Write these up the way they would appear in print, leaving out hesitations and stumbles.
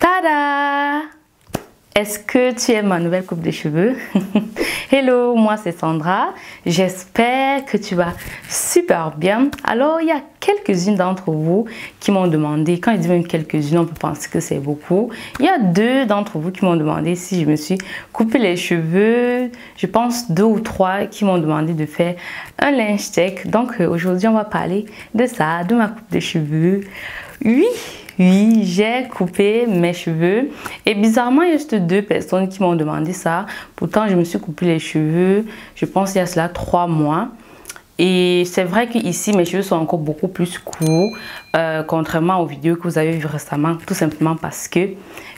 Tada! Est-ce que tu aimes ma nouvelle coupe de cheveux? Hello, moi c'est Sandra. J'espère que tu vas super bien. Alors, il y a quelques-unes d'entre vous qui m'ont demandé, quand je dis même quelques-unes, on peut penser que c'est beaucoup. Il y a deux d'entre vous qui m'ont demandé si je me suis coupé les cheveux. Je pense 2 ou 3 qui m'ont demandé de faire un linge tech. Donc aujourd'hui, on va parler de ça, de ma coupe de cheveux. Oui, j'ai coupé mes cheveux et bizarrement, il y a juste 2 personnes qui m'ont demandé ça. Pourtant, je me suis coupé les cheveux, je pense il y a cela 3 mois. Et c'est vrai qu'ici, mes cheveux sont encore beaucoup plus courts, contrairement aux vidéos que vous avez vues récemment, tout simplement parce que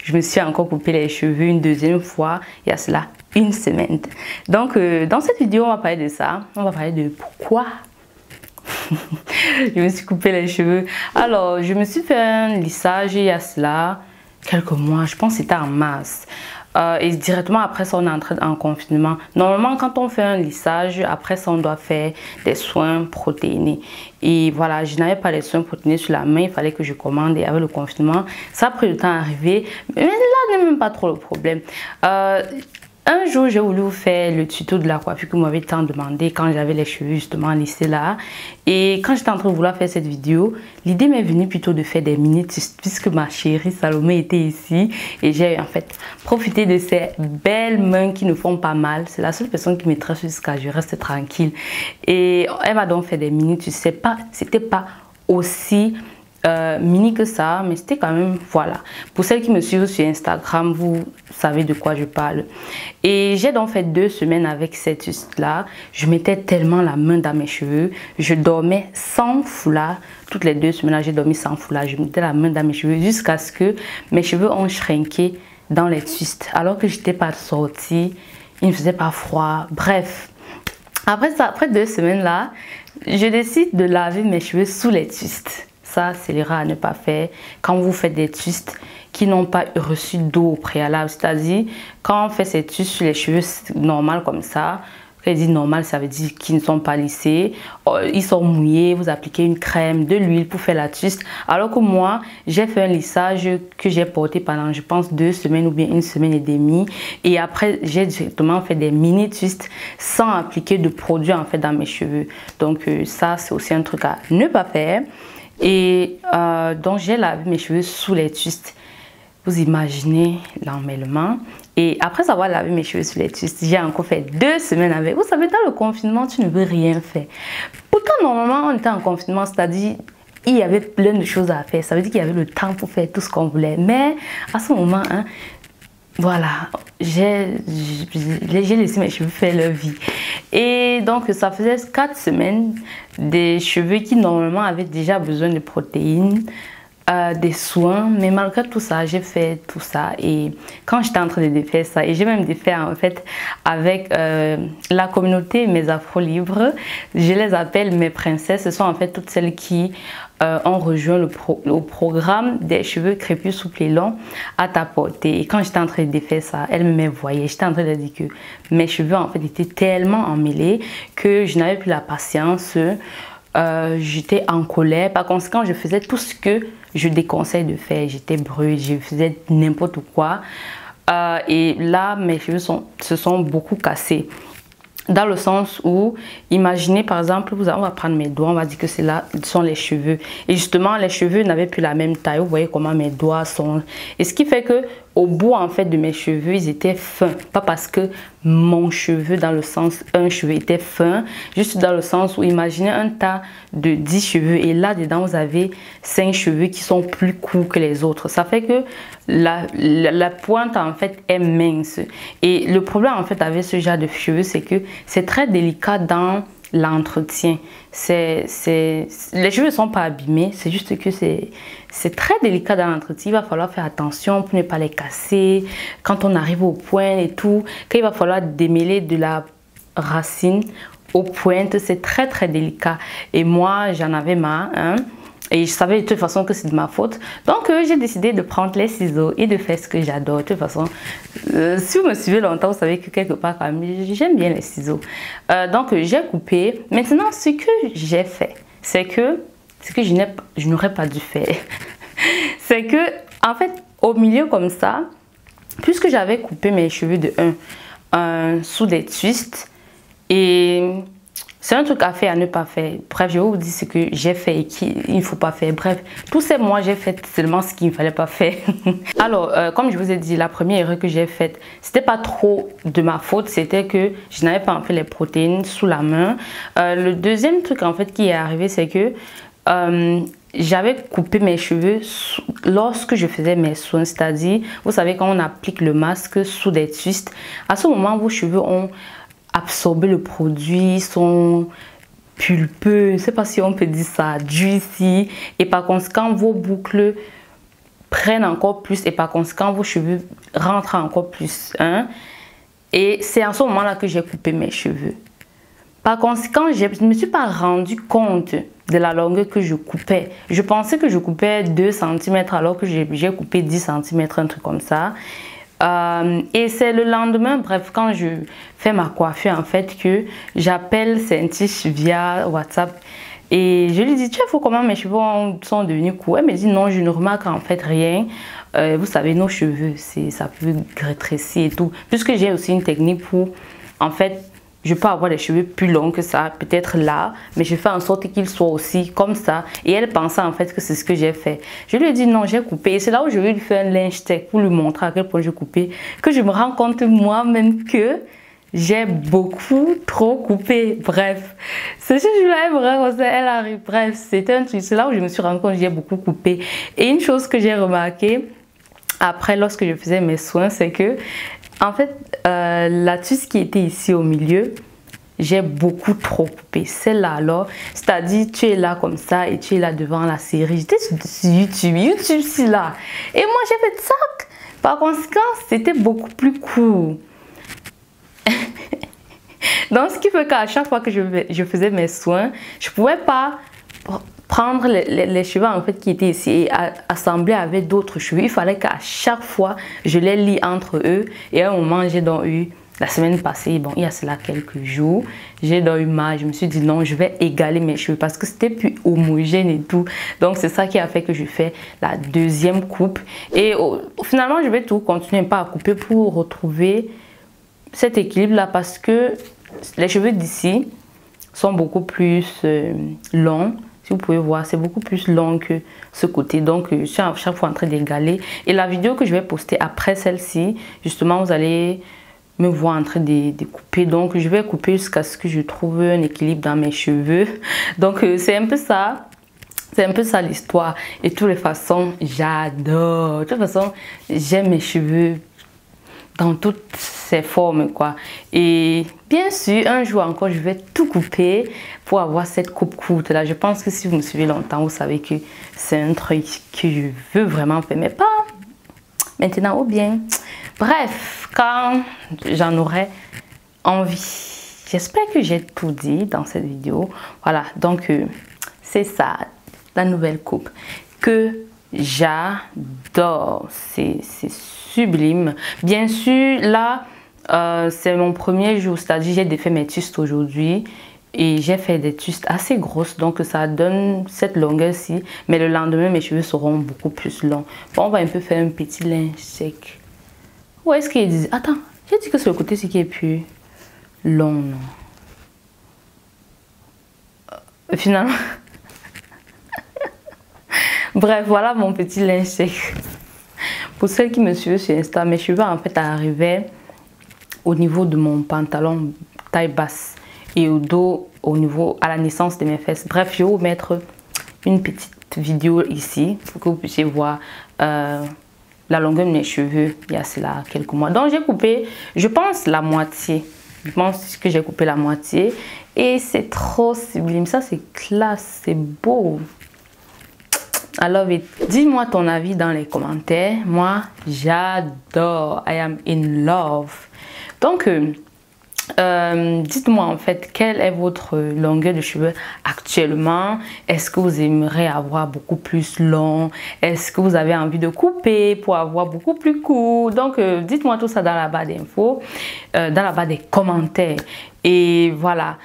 je me suis encore coupé les cheveux une deuxième fois, il y a cela 1 semaine. Donc, dans cette vidéo, on va parler de ça. On va parler de pourquoi je me suis coupé les cheveux. Alors, je me suis fait un lissage il y a cela quelques mois, je pense que c'était en mars. Et directement après ça, on est entré en confinement. Normalement, quand on fait un lissage, après ça, on doit faire des soins protéinés. Et voilà, je n'avais pas les soins protéinés sur la main, il fallait que je commande. Et avec le confinement, ça a pris le temps à arriver. Mais là, n'est même pas trop le problème. Un jour, j'ai voulu vous faire le tuto de la coiffure que vous m'avez tant demandé quand j'avais les cheveux justement lissés là. Et quand j'étais en train de vouloir faire cette vidéo, l'idée m'est venue plutôt de faire des mini twists puisque ma chérie Salomé était ici. Et j'ai en fait profité de ces belles mains qui ne font pas mal. C'est la seule personne qui me tresse jusqu'à je reste tranquille. Et elle m'a donc fait des mini twists. C'était pas aussi mini que ça, mais c'était quand même, voilà. Pour celles qui me suivent sur Instagram, vous savez de quoi je parle. Et j'ai donc fait 2 semaines avec cette twist là. Je mettais tellement la main dans mes cheveux. Je dormais sans foulard. Toutes les 2 semaines là, j'ai dormi sans foulard. Je mettais la main dans mes cheveux jusqu'à ce que mes cheveux ont shrinké dans les twists. Alors que j'étais pas sortie, il ne faisait pas froid. Bref. Après ça, après 2 semaines là, je décide de laver mes cheveux sous les twists. Ça, c'est l'erreur à ne pas faire quand vous faites des twists qui n'ont pas reçu d'eau au préalable. C'est-à-dire, quand on fait ces twists sur les cheveux normaux comme ça, quand je dis normal, ça veut dire qu'ils ne sont pas lissés, ils sont mouillés, vous appliquez une crème, de l'huile pour faire la twist. Alors que moi, j'ai fait un lissage que j'ai porté pendant, je pense, 2 semaines ou bien 1 semaine et demie. Et après, j'ai directement fait des mini twists sans appliquer de produit en fait dans mes cheveux. Donc ça, c'est aussi un truc à ne pas faire. Et donc j'ai lavé mes cheveux sous les twists. Vous imaginez l'emmêlement. Et après avoir lavé mes cheveux sous les twists, j'ai encore fait 2 semaines avec. Vous savez, dans le confinement, tu ne veux rien faire. Pourtant, normalement, on était en confinement, c'est-à-dire il y avait plein de choses à faire. Ça veut dire qu'il y avait le temps pour faire tout ce qu'on voulait. Mais à ce moment, hein, voilà, j'ai laissé mes cheveux faire leur vie. Et donc, ça faisait 4 semaines des cheveux qui normalement avaient déjà besoin de protéines, des soins. Mais malgré tout ça, j'ai fait tout ça. Et quand j'étais en train de défaire ça, et j'ai même défait en fait avec la communauté Mes Afros Libres, je les appelle mes princesses. Ce sont en fait toutes celles qui ont rejoint le programme des cheveux crépus, souples et longs à ta portée. Et quand j'étais en train de défaire ça, elles me voyaient. J'étais en train de dire que mes cheveux en fait étaient tellement emmêlés que je n'avais plus la patience. J'étais en colère. Par conséquent, je faisais tout ce que je déconseille de faire. J'étais brûlée, je faisais n'importe quoi. Et là, mes cheveux se sont beaucoup cassés. Dans le sens où, imaginez par exemple, on va prendre mes doigts, on va dire que c'est là, ce sont les cheveux. Et justement, les cheveux n'avaient plus la même taille. Vous voyez comment mes doigts sont. Et ce qui fait que au bout en fait de mes cheveux, ils étaient fins. Pas parce que mon cheveu, dans le sens, un cheveu était fin, juste dans le sens où imaginez un tas de 10 cheveux et là dedans vous avez 5 cheveux qui sont plus courts que les autres. Ça fait que la pointe en fait est mince. Et le problème en fait avec ce genre de cheveux, c'est que c'est très délicat dans l'entretien. Les cheveux ne sont pas abîmés, c'est juste que c'est très délicat dans l'entretien. Il va falloir faire attention pour ne pas les casser. Quand on arrive au point et tout, quand il va falloir démêler de la racine aux pointes, c'est très très délicat. Et moi, j'en avais marre, hein. Et je savais de toute façon que c'est de ma faute. Donc, j'ai décidé de prendre les ciseaux et de faire ce que j'adore. De toute façon, si vous me suivez longtemps, vous savez que quelque part, quand même, j'aime bien les ciseaux. Donc, j'ai coupé. Maintenant, ce que j'ai fait, c'est que ce que je n'aurais pas dû faire, c'est que, en fait, au milieu comme ça, puisque j'avais coupé mes cheveux de sous des twists, et c'est un truc à faire, à ne pas faire. Bref, je vais vous dire ce que j'ai fait et qu'il ne faut pas faire. Bref, tous ces mois, j'ai fait seulement ce qu'il ne fallait pas faire. Alors, comme je vous ai dit, la première erreur que j'ai faite, c'était pas trop de ma faute. C'était que je n'avais pas en fait les protéines sous la main. Le deuxième truc en fait qui est arrivé, c'est que j'avais coupé mes cheveux lorsque je faisais mes soins. C'est-à-dire, vous savez, quand on applique le masque sous des twists, à ce moment, vos cheveux ont absorber le produit, sont pulpeux, je ne sais pas si on peut dire ça, juicy, et par conséquent vos boucles prennent encore plus et par conséquent vos cheveux rentrent encore plus, hein? Et c'est en ce moment là que j'ai coupé mes cheveux. Par conséquent, je ne me suis pas rendu compte de la longueur que je coupais. Je pensais que je coupais 2 cm alors que j'ai coupé 10 cm, un truc comme ça. Et c'est le lendemain, bref, quand je fais ma coiffure en fait, que j'appelle Saint-Tiche via WhatsApp et je lui dis: tu vois comment mes cheveux sont devenus courts? Elle me dit: non, je ne remarque en fait rien. Vous savez, nos cheveux, ça peut rétrécir et tout, puisque j'ai aussi une technique pour en fait, je peux avoir les cheveux plus longs que ça, peut-être là, mais je fais en sorte qu'ils soient aussi comme ça. Et elle pensait en fait que c'est ce que j'ai fait. Je lui ai dit: non, j'ai coupé. Et c'est là où je vais lui faire un linge tech pour lui montrer à quel point j'ai coupé, que je me rends compte moi-même que j'ai beaucoup trop coupé. Bref, ce jour-là, elle arrive. Bref, c'était un truc. C'est là où je me suis rendu compte que j'ai beaucoup coupé. Et une chose que j'ai remarqué après, lorsque je faisais mes soins, c'est que en fait, la twist qui était ici au milieu, j'ai beaucoup trop coupé. Celle-là alors, c'est-à-dire tu es là comme ça et tu es là devant la série. J'étais sur YouTube, c'est là. Et moi j'ai fait ça. Par conséquent, c'était beaucoup plus court. Donc ce qui fait qu'à chaque fois que je faisais mes soins, je ne pouvais pas prendre les cheveux en fait qui étaient ici et assembler avec d'autres cheveux. Il fallait qu'à chaque fois je les lie entre eux. Et à un moment, j'ai donc eu la semaine passée, bon, il y a cela quelques jours, j'ai donc eu mal. Je me suis dit non, je vais égaler mes cheveux parce que c'était plus homogène et tout. Donc c'est ça qui a fait que je fais la deuxième coupe. Et finalement, je vais tout continuer pas à couper pour retrouver cet équilibre là, parce que les cheveux d'ici sont beaucoup plus longs. Si vous pouvez voir, c'est beaucoup plus long que ce côté. Donc, je suis à chaque fois en train d'égaler. Et la vidéo que je vais poster après celle-ci, justement, vous allez me voir en train de couper. Donc, je vais couper jusqu'à ce que je trouve un équilibre dans mes cheveux. Donc, c'est un peu ça. C'est un peu ça l'histoire. Et de toutes les façons, j'adore. De toute façon, j'aime mes cheveux dans toutes ses formes, quoi. Et bien sûr, un jour encore, je vais tout couper pour avoir cette coupe courte là. Je pense que si vous me suivez longtemps, vous savez que c'est un truc que je veux vraiment faire, mais pas maintenant ou bien. Bref, quand j'en aurai envie. J'espère que j'ai tout dit dans cette vidéo. Voilà, donc c'est ça, la nouvelle coupe que j'adore. C'est sublime. Bien sûr, là, c'est mon premier jour, c'est-à-dire j'ai défait mes twists aujourd'hui et j'ai fait des twists assez grosses, donc ça donne cette longueur-ci, mais le lendemain mes cheveux seront beaucoup plus longs. Bon, on va un peu faire un petit linge sec. Où est-ce qu'il dit? Attends, j'ai dit que c'est le côté-ci qui est plus long, non? Finalement... Bref, voilà mon petit linge sec. Pour celles qui me suivent sur Insta, mes cheveux en fait arrivaient au niveau de mon pantalon taille basse et au dos au niveau à la naissance de mes fesses. Bref, je vais vous mettre une petite vidéo ici pour que vous puissiez voir la longueur de mes cheveux il y a cela quelques mois. Donc j'ai coupé, je pense, la moitié. Je pense que j'ai coupé la moitié et c'est trop sublime. Ça c'est classe, c'est beau. I love it. Dis-moi ton avis dans les commentaires. Moi, j'adore. I am in love. Donc, dites-moi en fait, quelle est votre longueur de cheveux actuellement? Est-ce que vous aimeriez avoir beaucoup plus long? Est-ce que vous avez envie de couper pour avoir beaucoup plus court? Donc, dites-moi tout ça dans la barre d'infos, dans la barre des commentaires. Et voilà,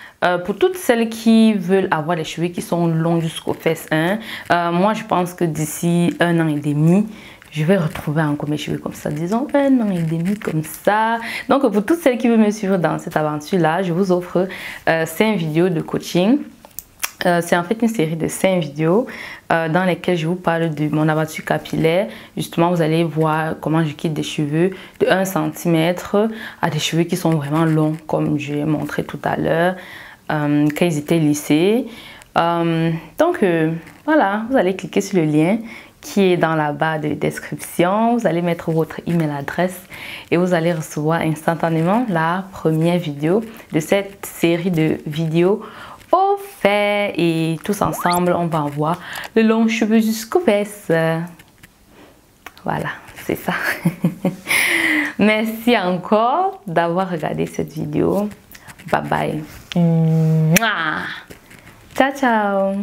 pour toutes celles qui veulent avoir les cheveux qui sont longs jusqu'aux fesses, hein, moi je pense que d'ici 1 an et demi, je vais retrouver encore mes cheveux comme ça, disons un an et demi comme ça. Donc pour toutes celles qui veulent me suivre dans cette aventure-là, je vous offre 5 vidéos de coaching. C'est en fait une série de 5 vidéos dans lesquelles je vous parle de mon aventure capillaire. Justement, vous allez voir comment je quitte des cheveux de 1 cm à des cheveux qui sont vraiment longs, comme je l'ai montré tout à l'heure, quand ils étaient lissés. Donc, voilà, vous allez cliquer sur le lien qui est dans la barre de description. Vous allez mettre votre email adresse et vous allez recevoir instantanément la première vidéo de cette série de vidéos offert, et tous ensemble on va voir le long cheveux jusqu'aux fesses. Voilà, c'est ça. Merci encore d'avoir regardé cette vidéo. Bye bye. Ciao ciao.